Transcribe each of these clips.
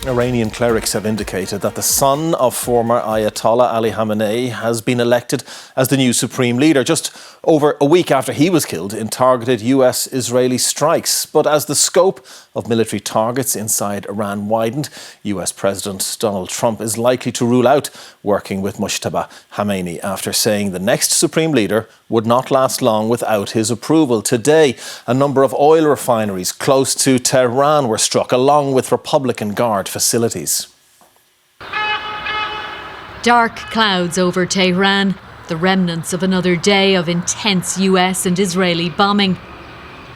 Iranian clerics have indicated that the son of former Ayatollah Ali Khamenei has been elected as the new supreme leader just over a week after he was killed in targeted US-Israeli strikes. But as the scope of military targets inside Iran widened, US President Donald Trump is likely to rule out working with Mojtaba Khamenei after saying the next supreme leader would not last long without his approval. Today, a number of oil refineries close to Tehran were struck, along with Republican Guard facilities. Dark clouds over Tehran, the remnants of another day of intense US and Israeli bombing.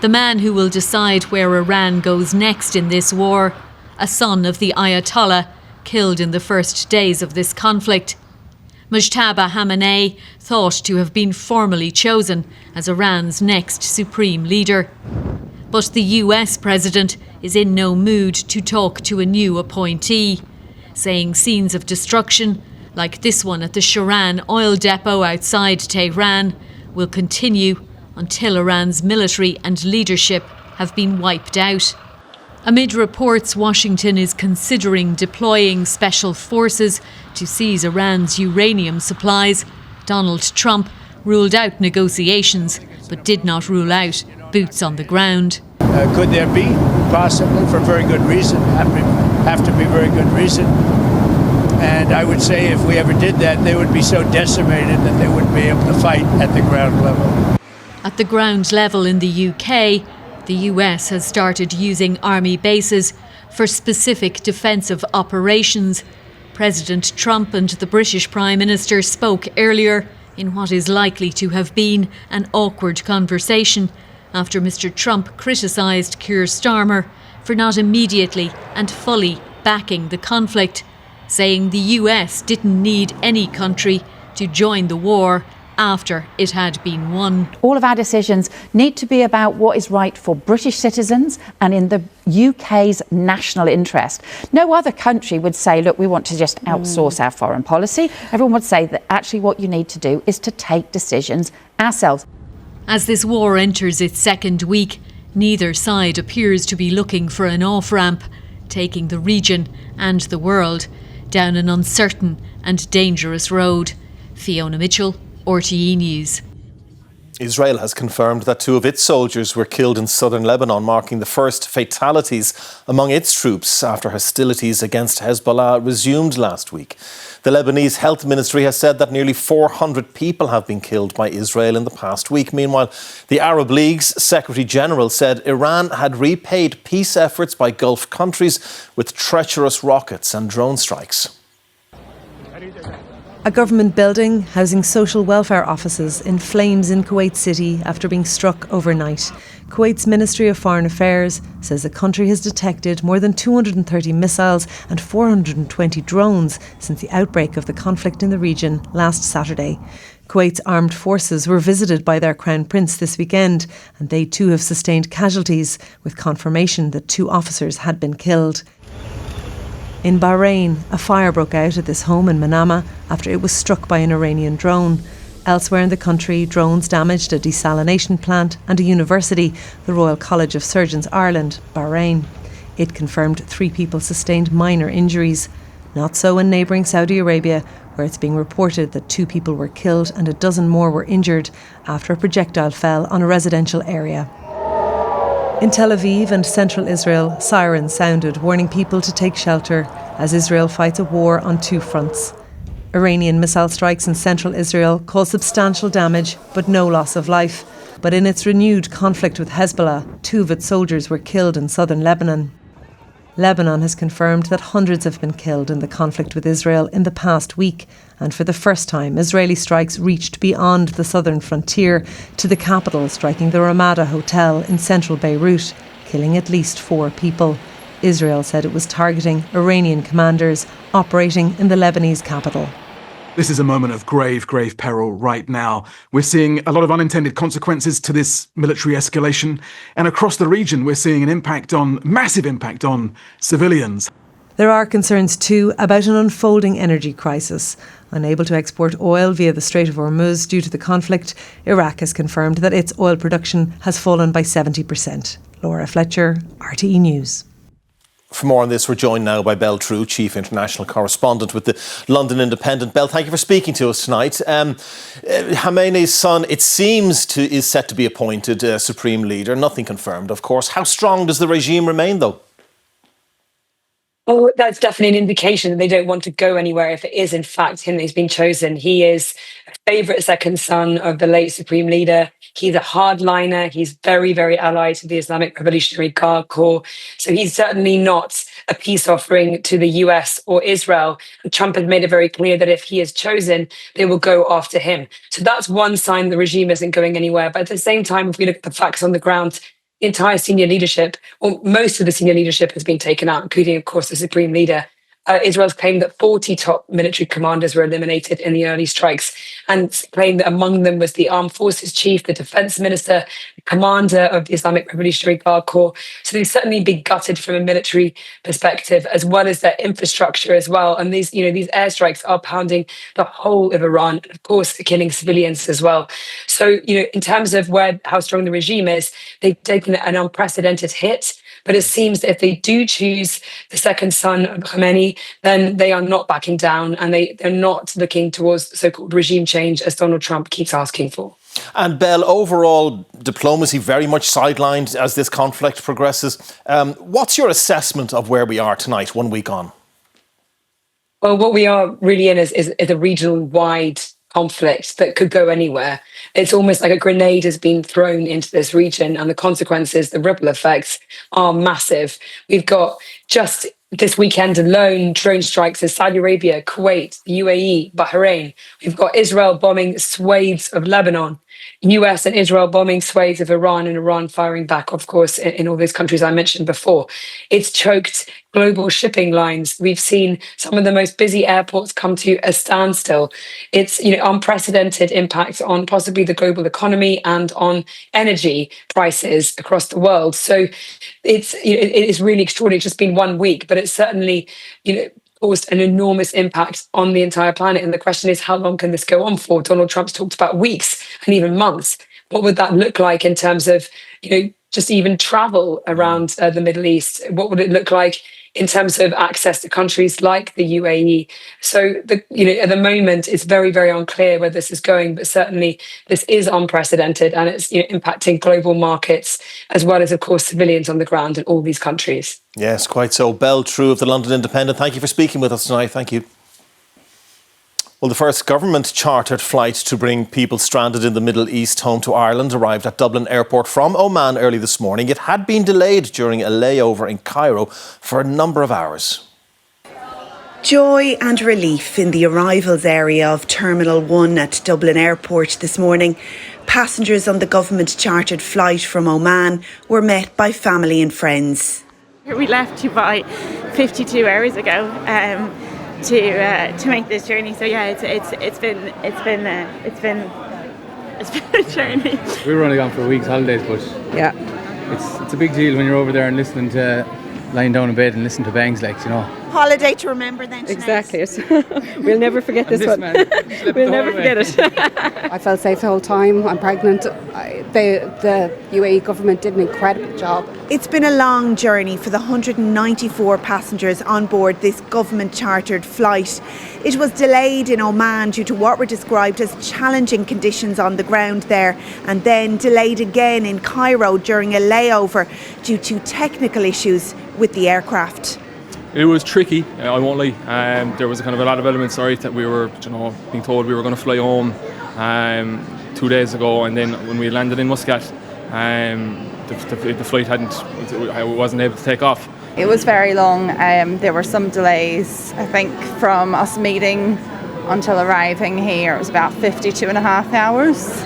The man who will decide where Iran goes next in this war, a son of the Ayatollah, killed in the first days of this conflict. Mojtaba Khamenei thought to have been formally chosen as Iran's next supreme leader. But the US president is in no mood to talk to a new appointee, saying scenes of destruction, like this one at the Sharan oil depot outside Tehran, will continue until Iran's military and leadership have been wiped out. Amid reports Washington is considering deploying special forces to seize Iran's uranium supplies, Donald Trump ruled out negotiations but did not rule out boots on the ground. Could there be? Possibly, for very good reason. Have to be very good reason. And I would say if we ever did that, they would be so decimated that they wouldn't be able to fight at the ground level. At the ground level in the UK, the US has started using army bases for specific defensive operations. President Trump and the British Prime Minister spoke earlier in what is likely to have been an awkward conversation after Mr. Trump criticised Keir Starmer for not immediately and fully backing the conflict, saying the US didn't need any country to join the war after it had been won. All of our decisions need to be about what is right for British citizens and in the UK's national interest. No other country would say, look, we want to just outsource our foreign policy. Everyone would say that actually what you need to do is to take decisions ourselves. As this war enters its second week, neither side appears to be looking for an off-ramp, taking the region and the world down an uncertain and dangerous road. Fiona Mitchell, RTE News. Israel has confirmed that 2 of its soldiers were killed in southern Lebanon, marking the first fatalities among its troops after hostilities against Hezbollah resumed last week. The Lebanese Health Ministry has said that nearly 400 people have been killed by Israel in the past week. Meanwhile, the Arab League's Secretary General said Iran had repaid peace efforts by Gulf countries with treacherous rockets and drone strikes. A government building housing social welfare offices in flames in Kuwait City after being struck overnight. Kuwait's Ministry of Foreign Affairs says the country has detected more than 230 missiles and 420 drones since the outbreak of the conflict in the region last Saturday. Kuwait's armed forces were visited by their Crown Prince this weekend, and they too have sustained casualties, with confirmation that 2 officers had been killed. In Bahrain, a fire broke out at this home in Manama after it was struck by an Iranian drone. Elsewhere in the country, drones damaged a desalination plant and a university, the Royal College of Surgeons Ireland, Bahrain. It confirmed 3 people sustained minor injuries. Not so in neighbouring Saudi Arabia, where it's being reported that 2 people were killed and a dozen more were injured after a projectile fell on a residential area. In Tel Aviv and central Israel, sirens sounded, warning people to take shelter as Israel fights a war on 2 fronts. Iranian missile strikes in central Israel caused substantial damage, but no loss of life. But in its renewed conflict with Hezbollah, 2 of its soldiers were killed in southern Lebanon. Lebanon has confirmed that hundreds have been killed in the conflict with Israel in the past week, and for the first time, Israeli strikes reached beyond the southern frontier to the capital, striking the Ramada Hotel in central Beirut, killing at least 4 people. Israel said it was targeting Iranian commanders operating in the Lebanese capital. This is a moment of grave, grave peril right now. We're seeing a lot of unintended consequences to this military escalation. And across the region, we're seeing an massive impact on civilians. There are concerns too about an unfolding energy crisis. Unable to export oil via the Strait of Hormuz due to the conflict, Iraq has confirmed that its oil production has fallen by 70%. Laura Fletcher, RTE News. For more on this, we're joined now by Bel Trew, Chief International Correspondent with the London Independent. Bel, thank you for speaking to us tonight. Khamenei's son, it seems, is set to be appointed Supreme Leader. Nothing confirmed, of course. How strong does the regime remain, though? Oh, that's definitely an indication that they don't want to go anywhere if it is, in fact, him who's been chosen. He is a favourite second son of the late Supreme Leader. He's a hardliner. He's very, very allied to the Islamic Revolutionary Guard Corps. So he's certainly not a peace offering to the US or Israel. And Trump has made it very clear that if he is chosen, they will go after him. So that's one sign the regime isn't going anywhere. But at the same time, if we look at the facts on the ground, the entire senior leadership, or most of the senior leadership, has been taken out, including, of course, the Supreme Leader. Israel's claimed that 40 top military commanders were eliminated in the early strikes, and claimed that among them was the armed forces chief, the defense minister, the commander of the Islamic Revolutionary Guard Corps. So they've certainly been gutted from a military perspective, as well as their infrastructure as well. And these airstrikes are pounding the whole of Iran, and of course, killing civilians as well. So, in terms of how strong the regime is, they've taken an unprecedented hit. But it seems that if they do choose the second son of Khamenei, then they are not backing down, and they're not looking towards so-called regime change as Donald Trump keeps asking for. And Bel, overall diplomacy very much sidelined as this conflict progresses. What's your assessment of where we are tonight, 1 week on? Well, what we are really in is a regional-wide conflict that could go anywhere. It's almost like a grenade has been thrown into this region, and the consequences, the ripple effects, are massive. We've got just this weekend alone drone strikes in Saudi Arabia, Kuwait, the UAE, Bahrain. We've got Israel bombing swathes of Lebanon, US and Israel bombing swathes of Iran, and Iran firing back, of course, in all those countries I mentioned before. It's choked global shipping lines. We've seen some of the most busy airports come to a standstill. It's unprecedented impact on possibly the global economy and on energy prices across the world. So it is really extraordinary. It's just been 1 week, but it's certainly caused an enormous impact on the entire planet. And the question is, how long can this go on for? Donald Trump's talked about weeks and even months. What would that look like in terms of just even travel around the Middle East? What would it look like in terms of access to countries like the UAE? So, at the moment, it's very, very unclear where this is going, but certainly this is unprecedented, and it's impacting global markets as well as, of course, civilians on the ground in all these countries. Yes, quite so. Bel Trew of the London Independent, thank you for speaking with us tonight. Thank you. Well, the first government-chartered flight to bring people stranded in the Middle East home to Ireland arrived at Dublin Airport from Oman early this morning. It had been delayed during a layover in Cairo for a number of hours. Joy and relief in the arrivals area of Terminal 1 at Dublin Airport this morning. Passengers on the government-chartered flight from Oman were met by family and friends. We left Dubai 52 hours ago to make this journey. So yeah, it's been a journey. We were only gone for a week's holidays, but yeah, it's a big deal when you're over there and listening to lying down in bed and listening to bangs, Holiday to remember then. Exactly. We'll never forget this one. We'll never forget it. I felt safe the whole time. I'm pregnant. The UAE government did an incredible job. It's been a long journey for the 194 passengers on board this government-chartered flight. It was delayed in Oman due to what were described as challenging conditions on the ground there, and then delayed again in Cairo during a layover due to technical issues with the aircraft. It was tricky, I won't lie. There was kind of a lot of elements, that we were being told we were going to fly home 2 days ago, and then when we landed in Muscat, the flight wasn't able to take off. It was very long. There were some delays. I think from us meeting until arriving here, it was about 52 and a half hours.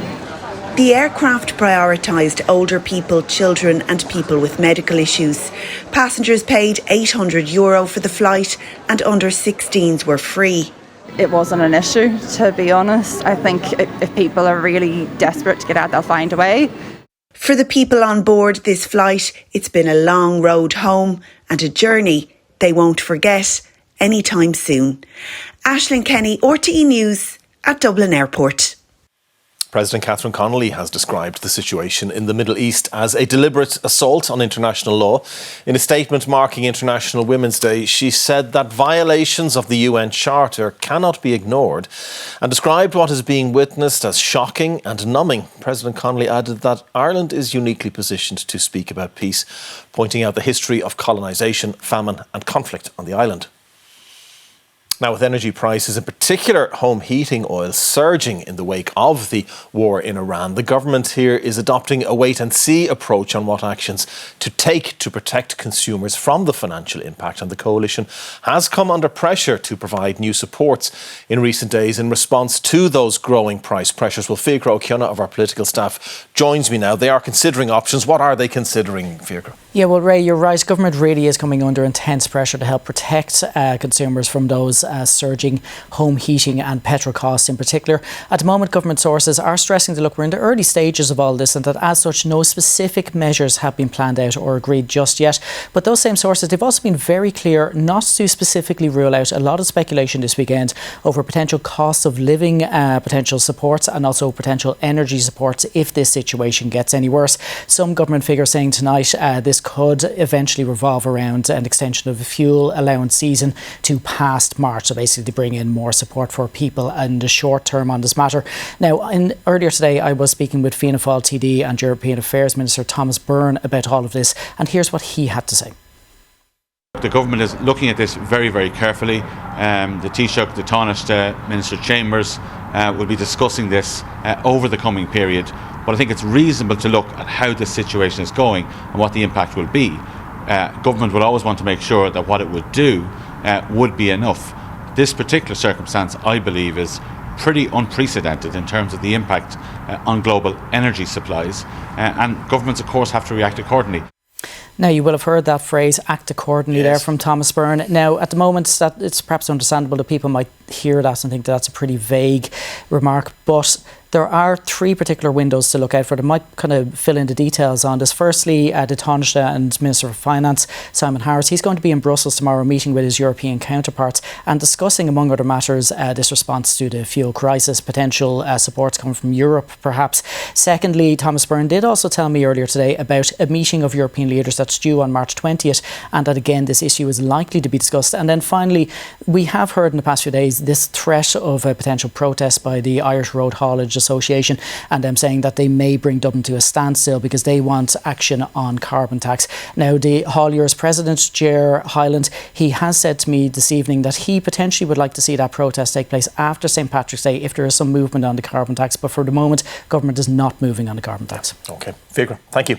The aircraft prioritised older people, children and people with medical issues. Passengers paid €800 for the flight, and under 16s were free. It wasn't an issue, to be honest. I think if people are really desperate to get out, they'll find a way. For the people on board this flight, it's been a long road home and a journey they won't forget anytime soon. Aisling Kenny, RTE News at Dublin Airport. President Catherine Connolly has described the situation in the Middle East as a deliberate assault on international law. In a statement marking International Women's Day, she said that violations of the UN Charter cannot be ignored and described what is being witnessed as shocking and numbing. President Connolly added that Ireland is uniquely positioned to speak about peace, pointing out the history of colonisation, famine and conflict on the island. Now, with energy prices, in particular home heating oil, surging in the wake of the war in Iran, the government here is adopting a wait-and-see approach on what actions to take to protect consumers from the financial impact. And the coalition has come under pressure to provide new supports in recent days in response to those growing price pressures. Well, Fiachra O'Keonagh of our political staff joins me now. They are considering options. What are they considering, Fiachra? Yeah, well, Ray, you're right. Government really is coming under intense pressure to help protect consumers from those surging home heating and petrol costs in particular. At the moment, government sources are stressing that, look, we're in the early stages of all this and that as such, no specific measures have been planned out or agreed just yet. But those same sources, they've also been very clear not to specifically rule out a lot of speculation this weekend over potential cost of living, potential supports and also potential energy supports if this situation gets any worse. Some government figures saying tonight this could eventually revolve around an extension of the fuel allowance season to past March. So basically to bring in more support for people in the short term on this matter. Now, earlier today, I was speaking with Fianna Fáil TD and European Affairs Minister Thomas Byrne about all of this. And here's what he had to say. The government is looking at this very, very carefully. The Taoiseach, the Taoiseach, Minister Chambers will be discussing this over the coming period. But I think it's reasonable to look at how this situation is going and what the impact will be. Government will always want to make sure that what it would do would be enough. This particular circumstance, I believe, is pretty unprecedented in terms of the impact on global energy supplies. And governments, of course, have to react accordingly. Now, you will have heard that phrase, act accordingly, there from Thomas Byrne. Now, at the moment, that it's perhaps understandable that people might hear that and think that that's a pretty vague remark, but there are three particular windows to look out for. They might kind of fill in the details on this. Firstly, the Taoiseach and Minister for Finance, Simon Harris, he's going to be in Brussels tomorrow meeting with his European counterparts and discussing, among other matters, this response to the fuel crisis, potential supports coming from Europe, perhaps. Secondly, Thomas Byrne did also tell me earlier today about a meeting of European leaders that's due on March 20th and that, again, this issue is likely to be discussed. And then finally, we have heard in the past few days this threat of a potential protest by the Irish Road Haulage Association and them saying that they may bring Dublin to a standstill because they want action on carbon tax. Now, the hauliers president, Ger Hyland, he has said to me this evening that he potentially would like to see that protest take place after St. Patrick's Day if there is some movement on the carbon tax. But for the moment, government is not moving on the carbon tax. OK. Fiachra, thank you.